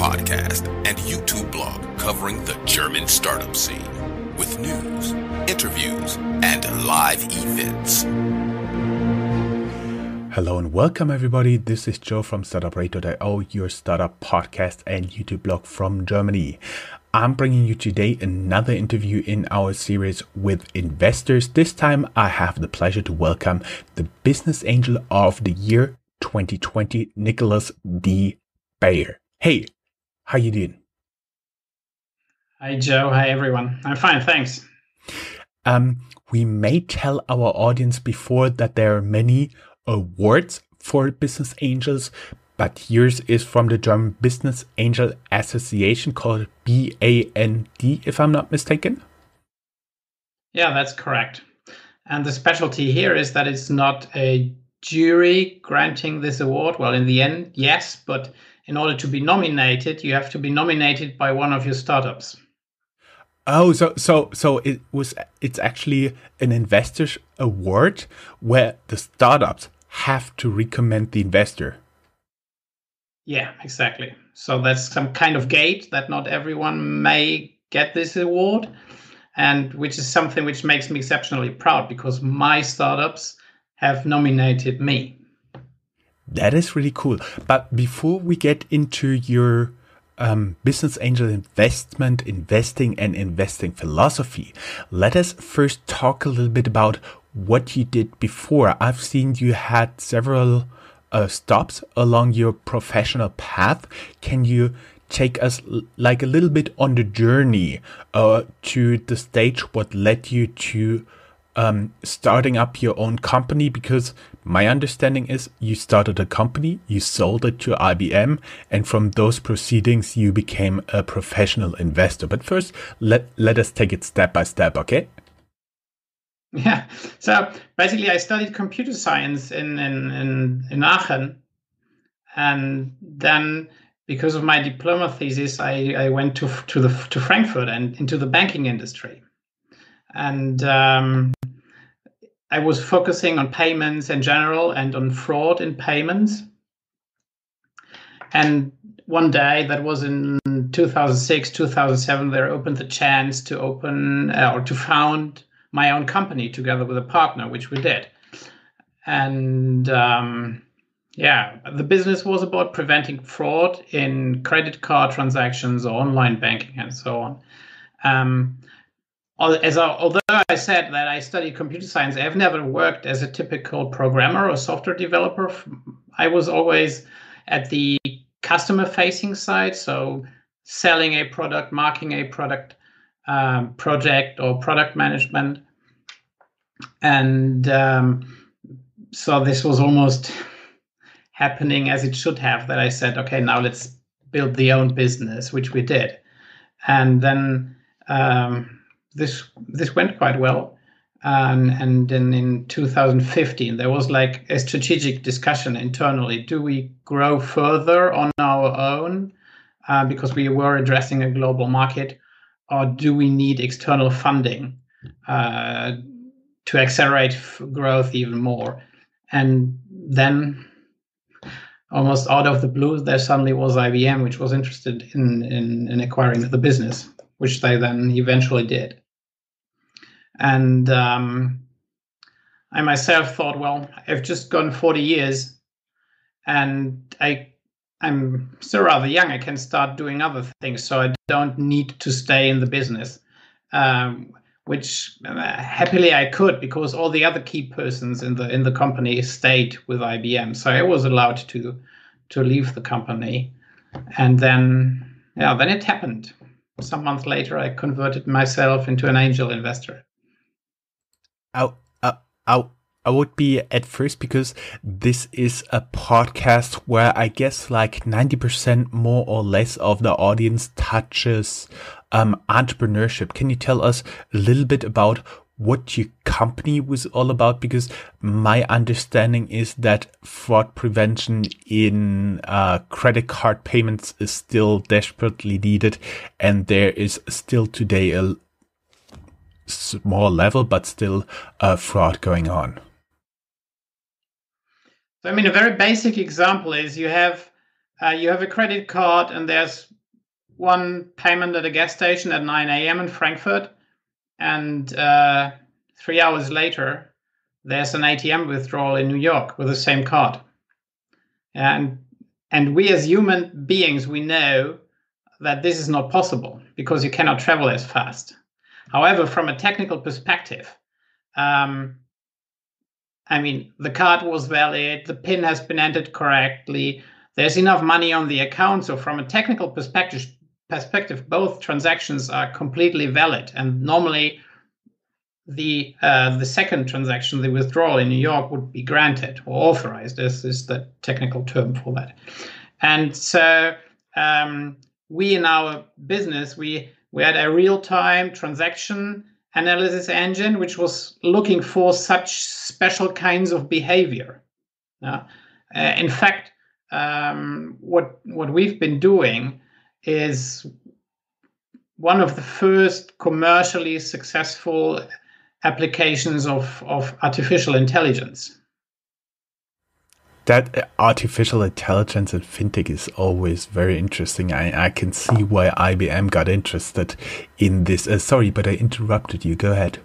podcast and YouTube blog covering the German startup scene with news, interviews, and live events. Hello and welcome everybody. This is Joe from Startuprad.io, your startup podcast and YouTube blog from Germany. I'm bringing you today another interview in our series with investors. This time I have the pleasure to welcome the Business Angel of the Year 2020, Nikolaus D. Hey, how you doing? Hi, Joe. Hi, everyone. I'm fine, thanks. We may tell our audience before that there are many awards for business angels, but yours is from the German Business Angel Association called BAND, if I'm not mistaken. Yeah, that's correct. And the specialty here is that it's not a jury granting this award. Well, in the end, yes, but in order to be nominated, you have to be nominated by one of your startups. Oh, so it's actually an investors award where the startups have to recommend the investor. Yeah, exactly. So that's some kind of gate that not everyone may get this award, and which is something which makes me exceptionally proud because my startups have nominated me. That is really cool. But before we get into your business angel investing and investing philosophy, let us first talk a little bit about what you did before. I've seen you had several stops along your professional path. Can you take us like a little bit on the journey to the stage what led you to starting up your own company? Because my understanding is you started a company, you sold it to IBM, and from those proceedings you became a professional investor. But first, let us take it step by step, okay? Yeah. So basically, I studied computer science in Aachen, and then because of my diploma thesis, I went to Frankfurt and into the banking industry, and I was focusing on payments in general and on fraud in payments. And one day, that was in 2006, 2007, they opened the chance to open or to found my own company together with a partner, which we did. And the business was about preventing fraud in credit card transactions or online banking and so on. Although I said that I studied computer science, I have never worked as a typical programmer or software developer. I was always at the customer-facing side, so selling a product, marketing a product, project or product management. And so this was almost happening as it should have, that I said, okay, now let's build the own business, which we did. And then this went quite well. And then in 2015, there was like a strategic discussion internally. Do we grow further on our own because we were addressing a global market, or do we need external funding to accelerate growth even more? And then almost out of the blue, there suddenly was IBM, which was interested in acquiring the business, which they then eventually did. And I myself thought, well, I've just gone 40 years and I'm still rather young. I can start doing other things, so I don't need to stay in the business, which happily I could, because all the other key persons in the company stayed with IBM. So I was allowed to leave the company. And then it happened. Some months later, I converted myself into an angel investor. I would be at first, because this is a podcast where I guess like 90% more or less of the audience touches entrepreneurship. Can you tell us a little bit about what your company was all about? Because my understanding is that fraud prevention in credit card payments is still desperately needed, and there is still today a small level, but still fraud going on. So, I mean, a very basic example is you have you have a credit card and there's one payment at a gas station at 9 a.m. in Frankfurt, and 3 hours later, there's an ATM withdrawal in New York with the same card. And we as human beings, we know that this is not possible because you cannot travel as fast. However, from a technical perspective, the card was valid, the PIN has been entered correctly, there's enough money on the account. So from a technical perspective, both transactions are completely valid. And normally the second transaction, the withdrawal in New York, would be granted or authorized. This is the technical term for that. And so we in our business, we had a real-time transaction analysis engine, which was looking for such special kinds of behavior. In fact, what we've been doing is one of the first commercially successful applications of artificial intelligence. That artificial intelligence and fintech is always very interesting. I can see why IBM got interested in this. Sorry, but I interrupted you. Go ahead.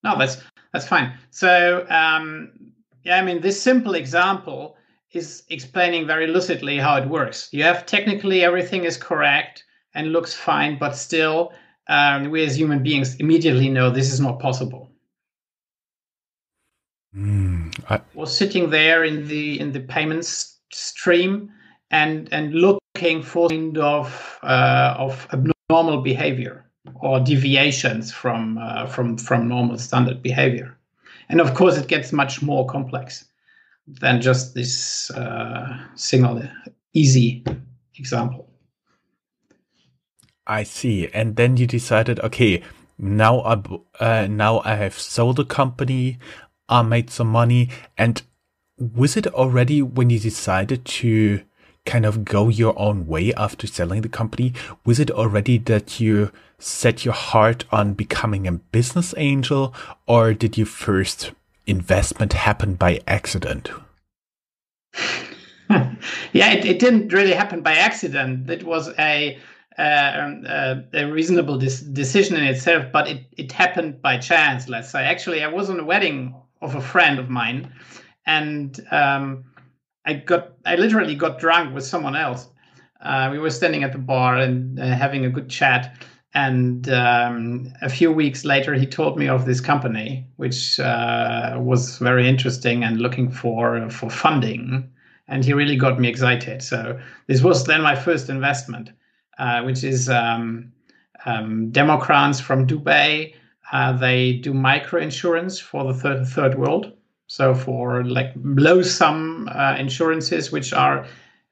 No, that's fine. So, this simple example is explaining very lucidly how it works. You have technically everything is correct and looks fine, but still, we as human beings immediately know this is not possible. Was sitting there in the payments stream and looking for kind of abnormal behavior or deviations from normal standard behavior, and of course it gets much more complex than just this single easy example. I see. And then you decided, okay, now I have sold a company. I made some money. And was it already when you decided to kind of go your own way after selling the company? Was it already that you set your heart on becoming a business angel, or did your first investment happen by accident? Yeah, it didn't really happen by accident. It was a reasonable decision in itself, but it happened by chance, let's say. Actually, I was on a wedding of a friend of mine, and I literally got drunk with someone else. We were standing at the bar and having a good chat, and a few weeks later he told me of this company, which was very interesting and looking for funding, and he really got me excited. So this was then my first investment, which is Democrats from Dubai. They do micro insurance for the third world. So for like low sum insurances, which are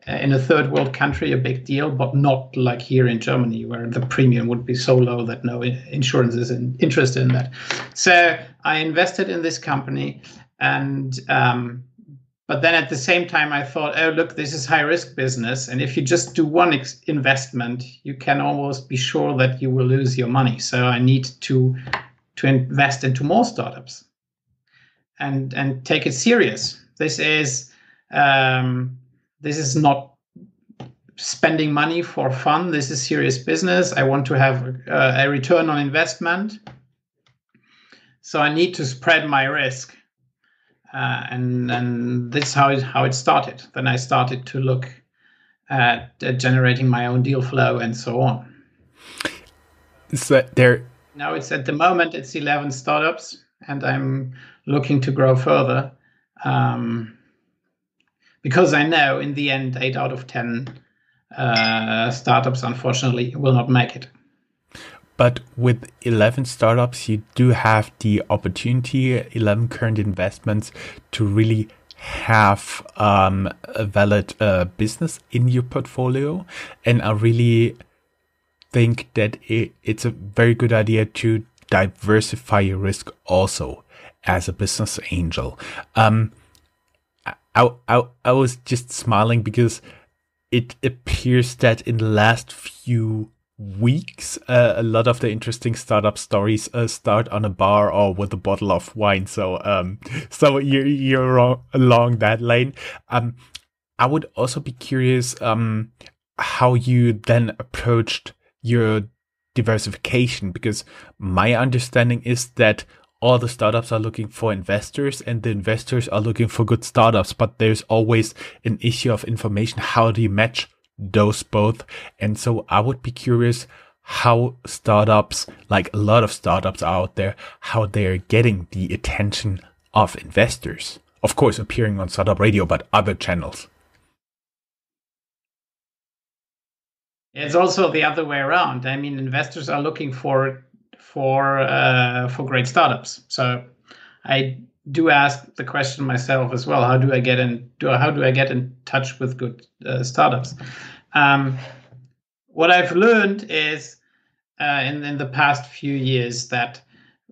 in a third world country a big deal, but not like here in Germany, where the premium would be so low that no insurance is interested in that. So I invested in this company, and but then at the same time I thought, oh look, this is high risk business, and if you just do one investment, you can almost be sure that you will lose your money. So I need to invest into more startups and take it serious. This is not spending money for fun. This is serious business. I want to have a return on investment. So I need to spread my risk. And this is how it started. Then I started to look at generating my own deal flow and so on. So there. Now at the moment it's 11 startups, and I'm looking to grow further, because I know in the end 8 out of 10 startups unfortunately will not make it. But with 11 startups, you do have the opportunity, 11 current investments, to really have a valid business in your portfolio. And I really think that it's a very good idea to diversify your risk also as a business angel. I was just smiling because it appears that in the last few weeks, a lot of the interesting startup stories start on a bar or with a bottle of wine. So you're along that lane. I would also be curious how you then approached your diversification, because my understanding is that all the startups are looking for investors and the investors are looking for good startups, but there's always an issue of information. How do you match those both? And so I would be curious how startups, like a lot of startups out there, how they're getting the attention of investors. Of course, appearing on Startup Radio, but other channels. It's also the other way around. I mean, investors are looking for great startups. So I do ask the question myself as well. How do I get in touch with good startups? What I've learned is in the past few years that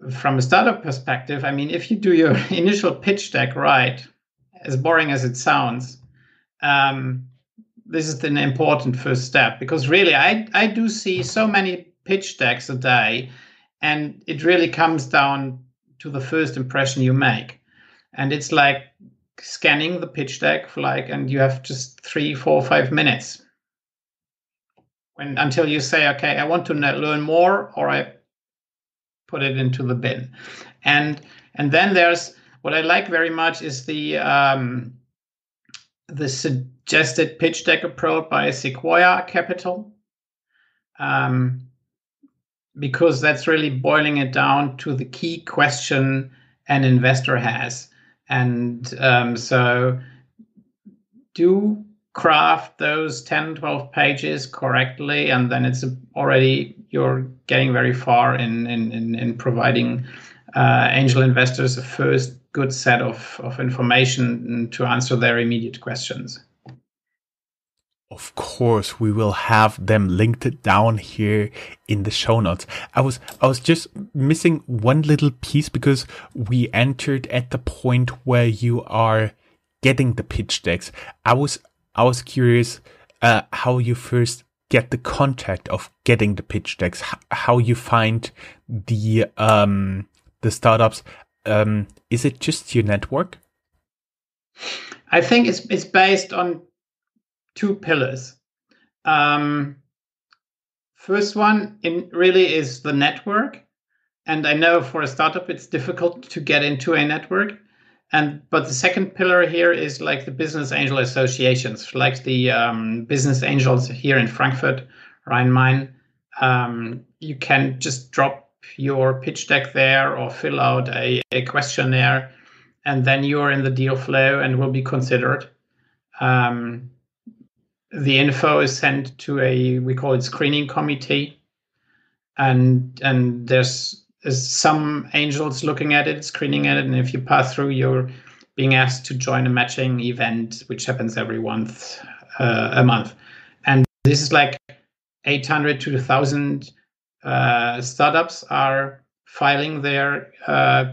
from a startup perspective, I mean, if you do your initial pitch deck right, as boring as it sounds, this is an important first step, because really I do see so many pitch decks a day, and it really comes down to the first impression you make. And it's like scanning the pitch deck and you have just 3, 4, 5 minutes until you say, okay, I want to learn more, or I put it into the bin. And then there's what I like very much is the suggested pitch deck approach by Sequoia Capital, because that's really boiling it down to the key question an investor has. And so do craft those 10, 12 pages correctly, and then you're getting very far in providing angel investors a first good set of information to answer their immediate questions. Of course, we will have them linked down here in the show notes. I was just missing one little piece, because we entered at the point where you are getting the pitch decks. I was curious how you first get the contact of getting the pitch decks, how you find the startups. Is it just your network? I think it's based on 2 pillars. First one really is the network. And I know for a startup, it's difficult to get into a network. But the second pillar here is like the business angel associations, like the business angels here in Frankfurt, Rhein-Main. You can just drop your pitch deck there or fill out a questionnaire, and then you're in the deal flow and will be considered. The info is sent to we call it screening committee, and there's some angels looking at it, screening at it, and if you pass through, you're being asked to join a matching event, which happens every month, and this is like 800 to 1,000 startups are filing their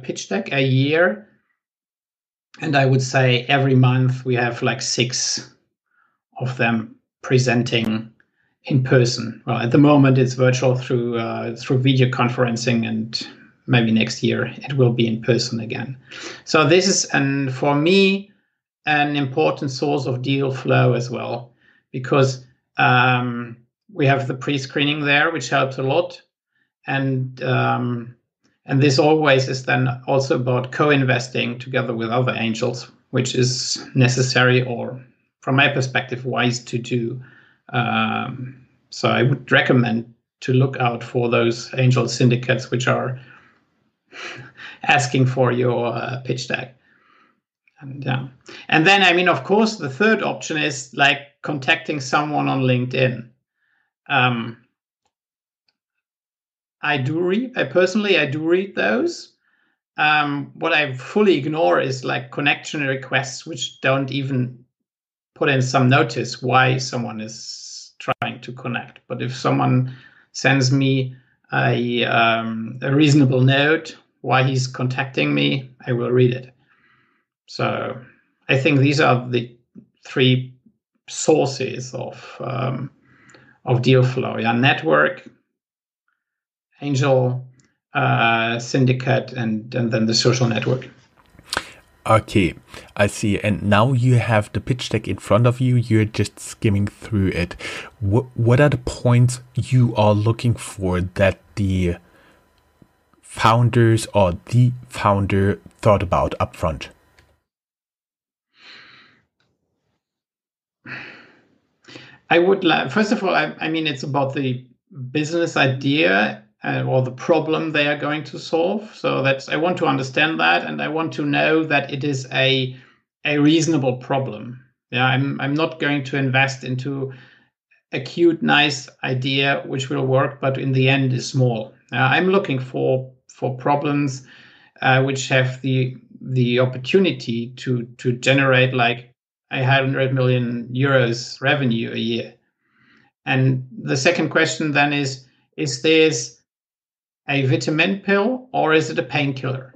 pitch deck a year, and I would say every month we have like 6 of them presenting in person. Well, at the moment it's virtual through video conferencing, and maybe next year it will be in person again. So this is, for me, an important source of deal flow as well, because we have the pre-screening there, which helps a lot, and this always is then also about co-investing together with other angels, which is necessary, or from my perspective, wise to do. So I would recommend to look out for those angel syndicates which are asking for your pitch deck. And then, I mean, of course, the third option is like contacting someone on LinkedIn. I personally do read those. What I fully ignore is like connection requests which don't even put in some notice why someone is trying to connect. But if someone sends me a reasonable note why he's contacting me, I will read it. So I think these are the 3 sources of deal flow. Yeah, network, angel, syndicate, and then the social network. Okay, I see. And now you have the pitch deck in front of you. You're just skimming through it. What are the points you are looking for that the founders or the founder thought about upfront? I would like, first of all, I mean, it's about the business idea or the problem they are going to solve. So I want to understand that, and I want to know that it is a reasonable problem. Yeah, I'm not going to invest into a cute, nice idea which will work, but in the end is small. I'm looking for problems which have the opportunity to generate like 100 million euros revenue a year. And the second question then is this a vitamin pill or is it a painkiller?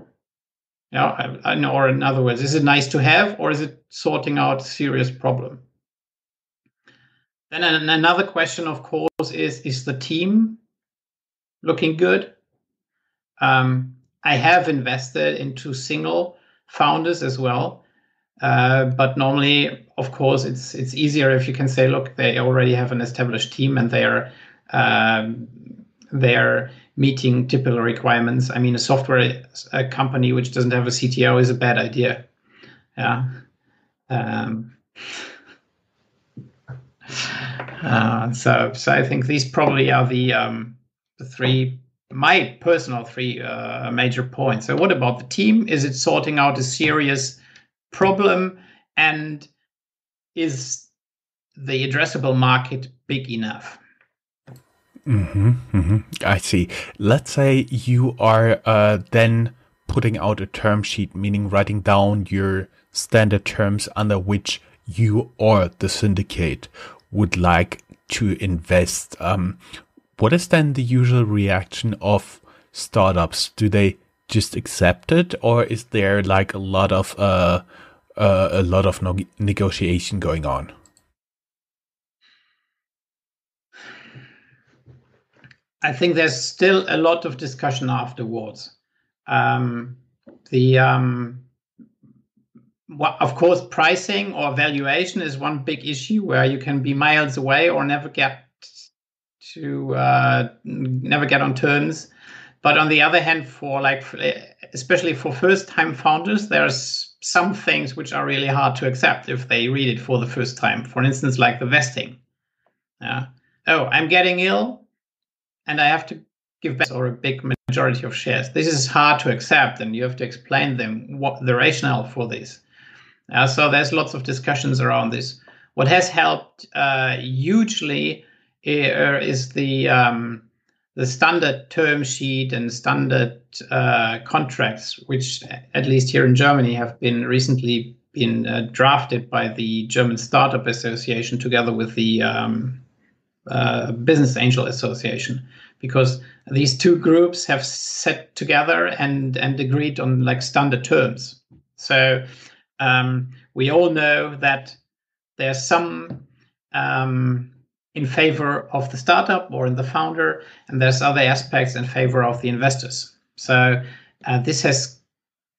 Yeah, or in other words, is it nice to have or is it sorting out a serious problem? Then another question, of course, is the team looking good? I have invested into single founders as well. But normally, of course, it's easier if you can say, look, they already have an established team and they're meeting typical requirements. I mean, a company which doesn't have a CTO is a bad idea. Yeah. So I think these probably are the my personal three major points. So what about the team? Is it sorting out a serious problem, and is the addressable market big enough? I see. Let's say you are then putting out a term sheet, meaning writing down your standard terms under which you or the syndicate would like to invest. What is then the usual reaction of startups? Do they just accept it, or is there like a lot of negotiation going on? I think there's still a lot of discussion afterwards. Of course, pricing or valuation is one big issue where you can be miles away or never get on terms. But on the other hand, especially for first-time founders, there's some things which are really hard to accept if they read it for the first time. For instance, like the vesting. Oh, I'm getting ill, and I have to give back or a big majority of shares. This is hard to accept, and you have to explain them what the rationale for this. So there's lots of discussions around this. What has helped hugely is the standard term sheet and standard contracts, which at least here in Germany have been recently been drafted by the German Startup Association together with the Business Angel Association, because these two groups have sat together and agreed on like standard terms. So we all know that there's some in favor of the startup or in the founder, and there's other aspects in favor of the investors. So this has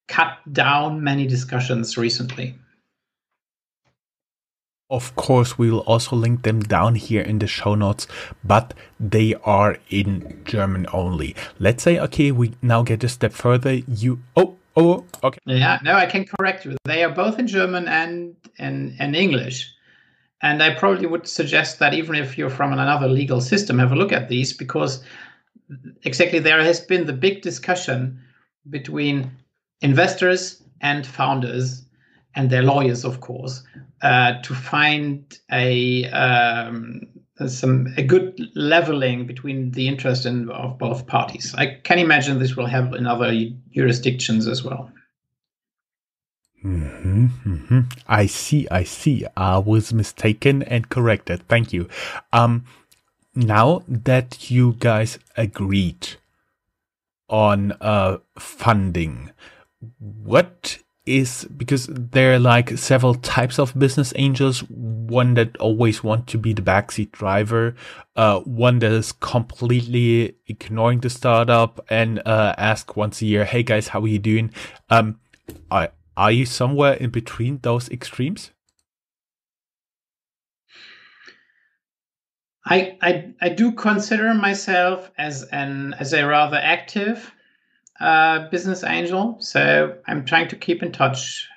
cut down many discussions recently. Of course, we will also link them down here in the show notes, but they are in German only. Let's say, okay, we now get a step further. Okay. Yeah, no, I can correct you. They are both in German and English. And I probably would suggest that even if you're from another legal system, have a look at these, because exactly there has been the big discussion between investors and founders and their lawyers, of course, to find a good leveling between the interest of both parties. I can imagine this will happen in other jurisdictions as well. I see. I was mistaken and corrected. Thank you. Now that you guys agreed on funding, what is, because there are like several types of business angels, one that always want to be the backseat driver, one that is completely ignoring the startup and ask once a year, hey guys, how are you doing? Are you somewhere in between those extremes? I do consider myself as a rather active business angel. So I'm trying to keep in touch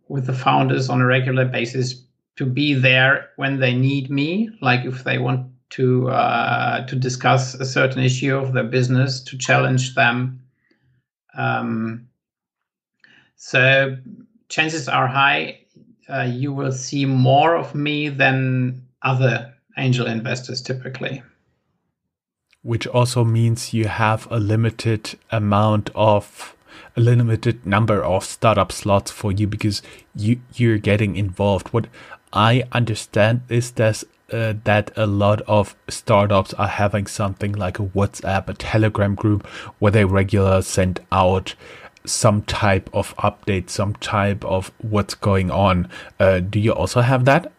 with the founders on a regular basis to be there when they need me. Like if they want to discuss a certain issue of their business, to challenge them. So chances are high you will see more of me than other angel investors typically. Which also means you have a limited number of startup slots for you because you're getting involved. What I understand is that a lot of startups are having something like a WhatsApp, a Telegram group where they regularly send out some type of update, some type of what's going on. Do you also have that?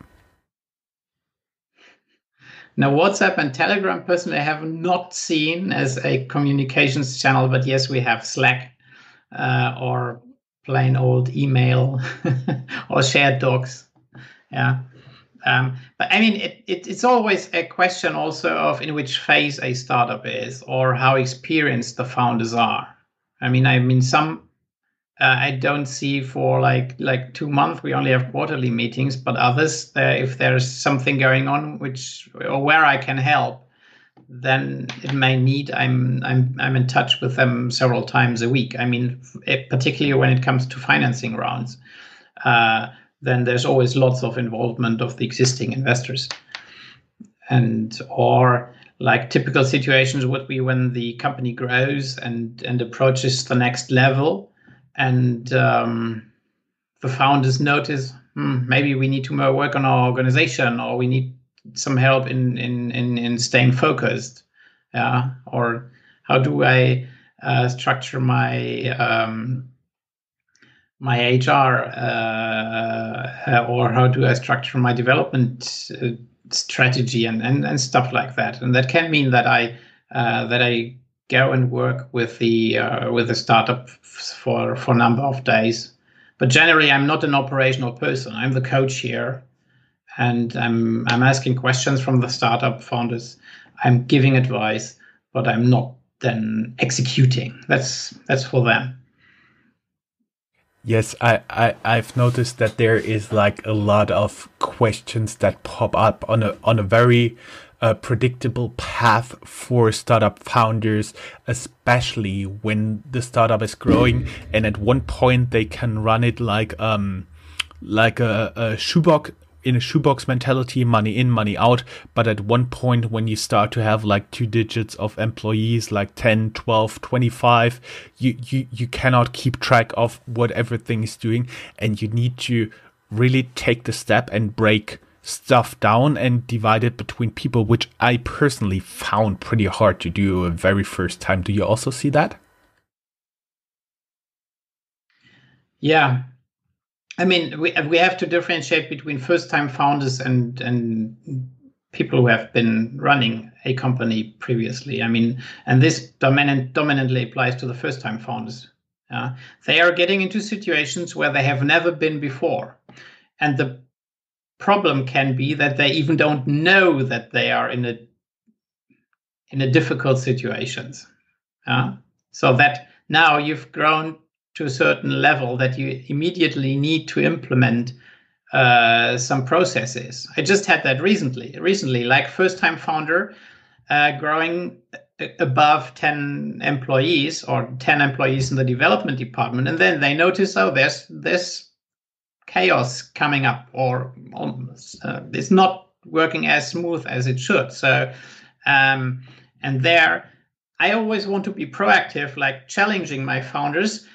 Now, WhatsApp and Telegram, personally, I have not seen as a communications channel, but yes, we have Slack or plain old email or shared docs. Yeah. But I mean, it's always a question also of in which phase a startup is or how experienced the founders are. I mean, some I don't see for like 2 months. We only have quarterly meetings, but others, if there's something going on which or where I can help, then it may need I'm in touch with them several times a week. I mean, particularly when it comes to financing rounds, then there's always lots of involvement of the existing investors, or like typical situations would be when the company grows and approaches the next level, and the founders notice maybe we need to more work on our organization, or we need some help in staying focused. Yeah, or how do I structure my HR, or how do I structure my development strategy and stuff like that. And that can mean that I go and work with the startup for a number of days. But generally, I'm not an operational person. I'm the coach here, and I'm asking questions from the startup founders. I'm giving advice, but I'm not then executing. That's for them. Yes, I've noticed that there is like a lot of questions that pop up on a very predictable path for startup founders, especially when the startup is growing, and at one point they can run it like a shoebox, in a shoebox mentality, money in, money out. But at one point, when you start to have like 2 digits of employees, like 10, 12, 25, you cannot keep track of what everything is doing. And you need to really take the step and break stuff down and divide it between people, which I personally found pretty hard to do a very first time. Do you also see that? Yeah. I mean, we have to differentiate between first-time founders and people who have been running a company previously. I mean, and this dominantly applies to the first-time founders. They are getting into situations where they have never been before, and the problem can be that they even don't know that they are in a difficult situations. So that now you've grown to a certain level that you immediately need to implement some processes. I just had that recently, like first-time founder growing above 10 employees or 10 employees in the development department, and then they notice, oh, there's chaos coming up, or it's not working as smooth as it should. So, and there, I always want to be proactive, like challenging my founders.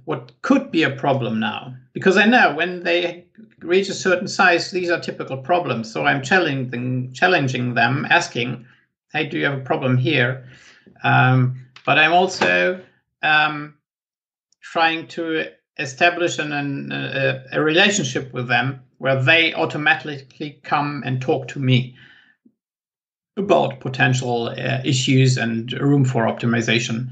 What could be a problem now? Because I know when they reach a certain size, these are typical problems. So I'm challenging them, asking, "Hey, do you have a problem here?" But I'm also trying to establish a relationship with them where they automatically come and talk to me about potential issues and room for optimization.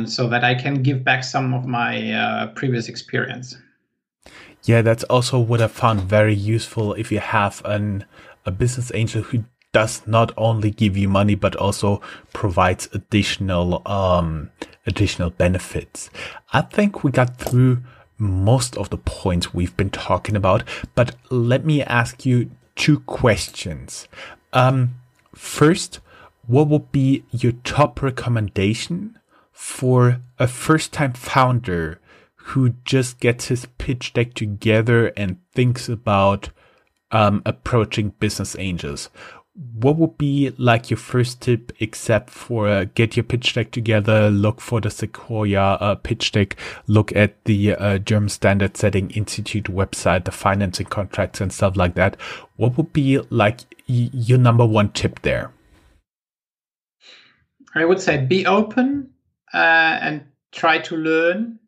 so that I can give back some of my previous experience. Yeah, that's also what I found very useful if you have a business angel who does not only give you money but also provides additional benefits. I think we got through most of the points we've been talking about, but let me ask you two questions. First, what would be your top recommendation for a first-time founder who just gets his pitch deck together and thinks about approaching business angels? What would be like your first tip, except for get your pitch deck together, look for the Sequoia pitch deck, look at the German Standard Setting Institute website, the financing contracts and stuff like that? What would be like your number one tip there? I would say be open and try to learn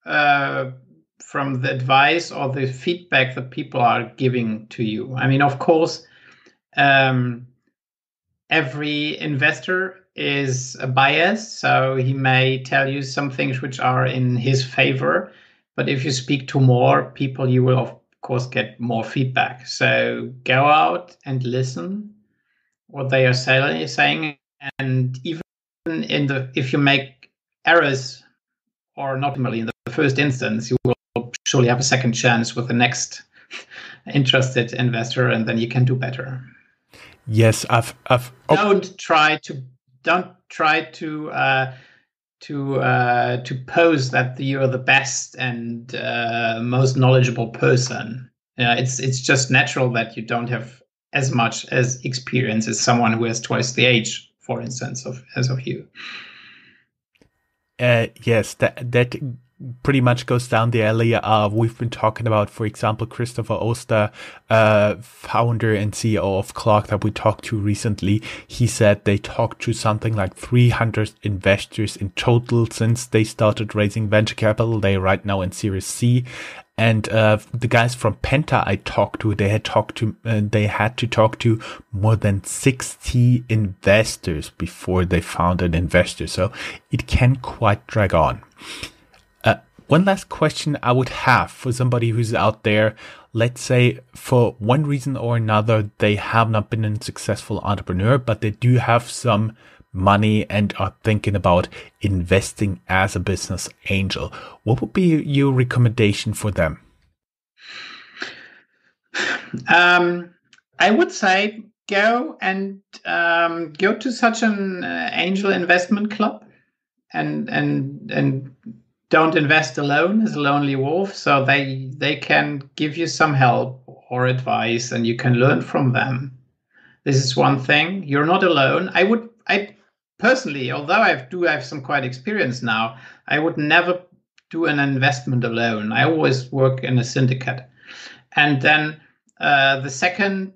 from the advice or the feedback that people are giving to you. I mean, of course, every investor is biased, so he may tell you some things which are in his favor. But if you speak to more people, you will, of course, get more feedback. So go out and listen what they are saying. And even if you make errors or not optimally in the first instance, you will surely have a second chance with the next interested investor, and then you can do better. Yes, Don't try to pose that you're the best and most knowledgeable person. It's just natural that you don't have as much as experience as someone who has twice the age, for instance, as of you. Yes, that pretty much goes down the alley. We've been talking about, for example, Christopher Oster, founder and CEO of Clark, that we talked to recently. He said they talked to something like 300 investors in total since they started raising venture capital. They're right now in Series C. And the guys from Penta I talked to, they had to talk to more than 60 investors before they found an investor. So it can quite drag on. One last question I would have for somebody who's out there, let's say for one reason or another, they have not been a successful entrepreneur, but they do have some money and are thinking about investing as a business angel. What would be your recommendation for them? I would say go to such an angel investment club and don't invest alone as a lonely wolf. So they can give you some help or advice, and you can learn from them. This is one thing. You're not alone. I personally, although I do have some quite experience now, I would never do an investment alone. I always work in a syndicate. And then the second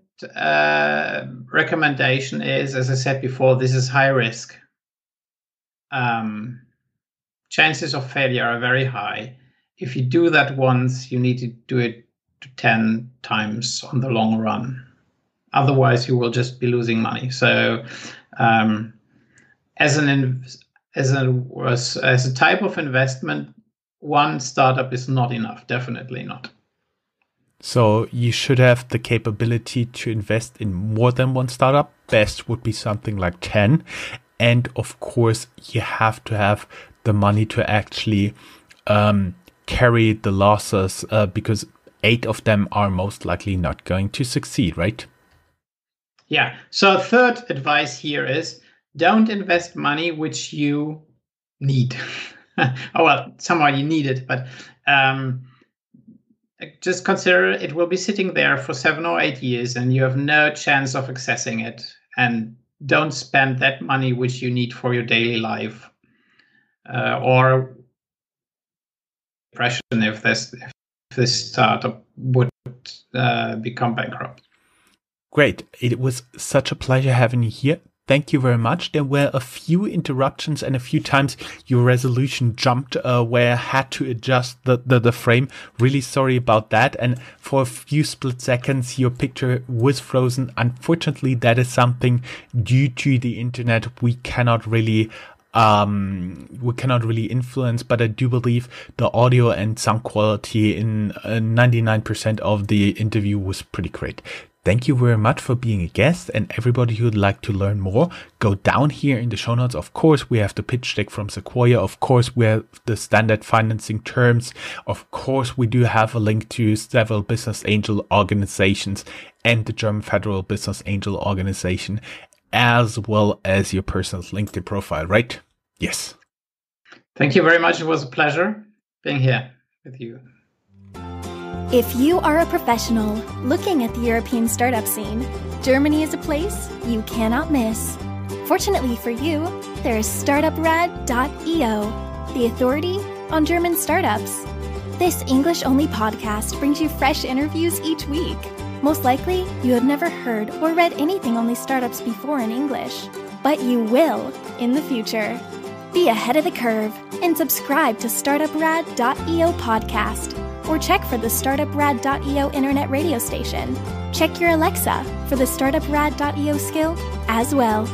recommendation is, as I said before, this is high risk. Chances of failure are very high. If you do that once, you need to do it 10 times on the long run. Otherwise, you will just be losing money. So, as a type of investment, one startup is not enough. Definitely not. So you should have the capability to invest in more than one startup. Best would be something like 10. And of course, you have to have the money to actually carry the losses because 8 of them are most likely not going to succeed, right? Yeah. So third advice here is don't invest money which you need. Oh, well, somehow you need it, but just consider it will be sitting there for 7 or 8 years and you have no chance of accessing it. And don't spend that money which you need for your daily life or depression if this startup would become bankrupt. Great. It was such a pleasure having you here. Thank you very much. There were a few interruptions and a few times your resolution jumped where I had to adjust the frame. Really sorry about that. And for a few split seconds, your picture was frozen. Unfortunately, that is something due to the internet we cannot really we cannot really influence, but I do believe the audio and sound quality in 99% of the interview was pretty great. Thank you very much for being a guest, and everybody who would like to learn more, go down here in the show notes. Of course, we have the pitch deck from Sequoia. Of course, we have the standard financing terms. Of course, we do have a link to several business angel organizations and the German Federal Business Angel Organization, as well as your personal LinkedIn profile, right? Yes. Thank you very much. It was a pleasure being here with you. If you are a professional looking at the European startup scene, Germany is a place you cannot miss. Fortunately for you, there is Startuprad.io, the authority on German startups. This English-only podcast brings you fresh interviews each week. Most likely, you have never heard or read anything on these startups before in English, but you will in the future. Be ahead of the curve and subscribe to Startuprad.io podcast, or check for the Startuprad.io internet radio station. Check your Alexa for the Startuprad.io skill as well.